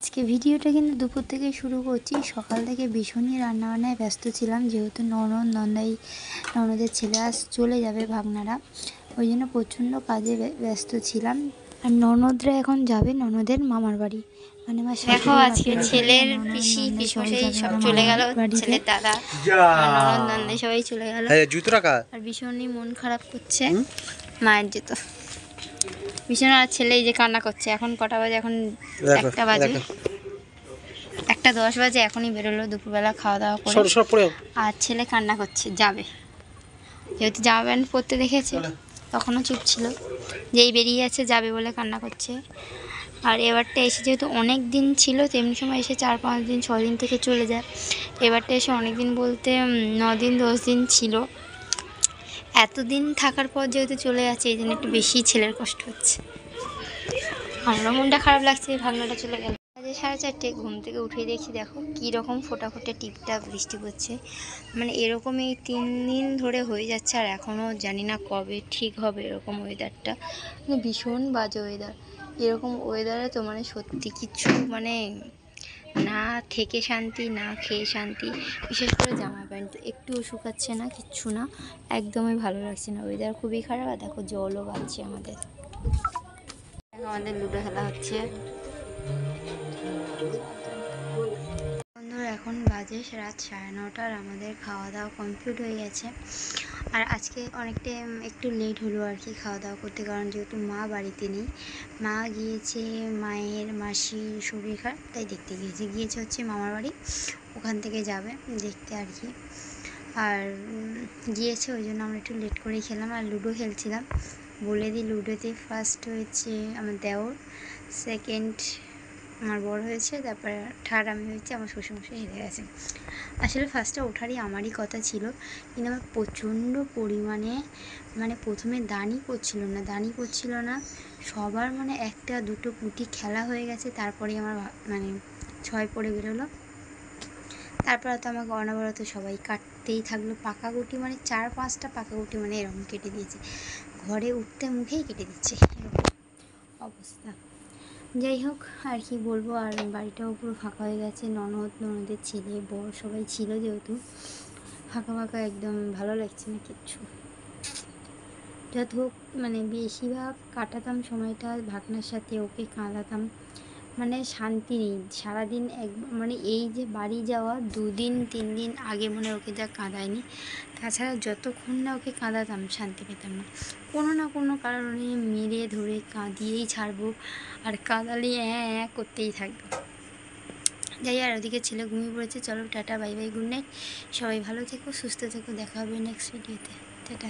আজকে ভিডিওটা কিন্তু দুপুর থেকে শুরু করছি। সকাল থেকে ভীষণই রান্নাবান্নায় ব্যস্ত ছিলাম, যেহেতু ননদের ছেলে আজ চলে যাবে ভাগনারা, ওই জন্য প্রচণ্ড কাজে ব্যস্ত ছিলাম। আর ননদরা এখন যাবে ননদের মামার বাড়ি, মানে আমার দেখো আজকে ছেলের পিসি পিসমশাই সব চলে গেল, ছেলের দাদা ননদ নন্দে সবাই চলে গেল। আর ভীষণই মন খারাপ করছে মায়ের জুতো ভীষণ। আর ছেলে এই যে কান্না করছে। এখন কটা বাজে? এখন 1টা বাজে, 1টা 10 বাজে। এখনই বেরোলো দুপুরবেলা খাওয়া দাওয়া করে। আর ছেলে কান্না করছে, যাবে। যেহেতু জামা প্যান্ট পরতে দেখেছে, তখনও চুপ ছিল, যেই বেরিয়ে যাচ্ছে যাবে বলে কান্না করছে। আর এবারটা এসে যেহেতু অনেক দিন ছিল, তেমনি সময় এসে 4-5 দিন 6 দিন থেকে চলে যায়। এবারটা এসে অনেক দিন বলতে 9 দিন 10 দিন ছিল। এতদিন থাকার পর যেহেতু চলে যাচ্ছে, এই জন্য একটু বেশি ছেলের কষ্ট হচ্ছে। আমারও মনটা খারাপ লাগছে, ভাগনাটা চলে গেল। 4:30 ঘুম থেকে উঠে দেখি, দেখো কীরকম ফোটা টিপটাপ বৃষ্টি পড়ছে। মানে এরকম এই 3 দিন ধরে হয়ে যাচ্ছে, আর এখনও জানি না কবে ঠিক হবে এরকম ওয়েদারটা। মানে ভীষণ বাজে ওয়েদার। এরকম ওয়েদারে তো মানে সত্যি কিছু মানে না থেকে শান্তি, না খেয়ে শান্তি। বিশেষ করে জামা প্যান্ট একটুও শুকাচ্ছে না, কিচ্ছু না, একদমই ভালো লাগছে না। ওয়েদার খুবই খারাপ। আর দেখো জলও বাড়ছে আমাদের লুডো খেলা হচ্ছে। বন্ধুরা এখন বাজে রাত 9:30, আর আমাদের খাওয়া দাওয়া কমপ্লিট হয়ে গেছে। আর আজকে অনেকটা একটু লেট হলো আর কি খাওয়া দাওয়া করতে, কারণ যেহেতু মা বাড়িতে নেই, মা গিয়েছে মায়ের মাসির শরীর খারাপ, তাই দেখতে গিয়েছে হচ্ছে মামার বাড়ি, ওখান থেকে যাবে দেখতে আর কি। আর গিয়েছে, ওই জন্য আমরা একটু লেট করেই খেলাম। আর লুডো খেলছিলাম। বলে দিই, লুডোতে ফার্স্ট হয়েছে আমার দেওর, সেকেন্ড আমার বড় হয়েছে, তারপরে থার্ড আমি হয়েছে, আমার শ্বশুরমশাই হেরে গেছে। আসলে ফার্স্টে ওঠারই আমারই কথা ছিল, কিন্তু আমার প্রচণ্ড পরিমাণে মানে প্রথমে দানই পড়ছিল না সবার, মানে 1টা 2টো গুটি খেলা হয়ে গেছে, তারপরে আমার মানে 6 পড়ে বেরোলো। তারপর তো আমাকে অনবরত সবাই কাটতেই থাকলো, পাকা গুটি মানে 4-5টা পাকা গুটি মানে এরকম কেটে দিয়েছে, ঘরে উঠতে মুখেই কেটে দিচ্ছে, এরকম অবস্থা। যাই হোক, আর কি বলবো। আর বাড়িটাও পুরো ফাঁকা হয়ে গেছে, ননদের ছেলে বর সবাই ছিল, যেহেতু ফাঁকা একদম ভালো লাগছে না কিচ্ছু। যত হোক মানে বেশিরভাগ কাটাতাম সময়টা ভাগনার সাথে, ওকে কাঁদাতাম, মানে শান্তি নেই সারাদিন। মানে এই যে বাড়ি যাওয়া 2 দিন 3 দিন আগে মনে ওকে যা কাঁদায়নি, তাছাড়া যতক্ষণ না ওকে কাঁদাতাম শান্তি পেতাম না। কোনো না কোনো কারণে মেরে ধরে কাঁদিয়েই ছাড়বো, আর কাঁদালে করতেই থাকবো। যাই, আর ওদিকে ছেলে ঘুমিয়ে পড়েছে। চলো tata, bye bye, good night, সবাই ভালো থেকো, সুস্থ থেকো, দেখা হবে নেক্সট ভিডিওতে, টাটা।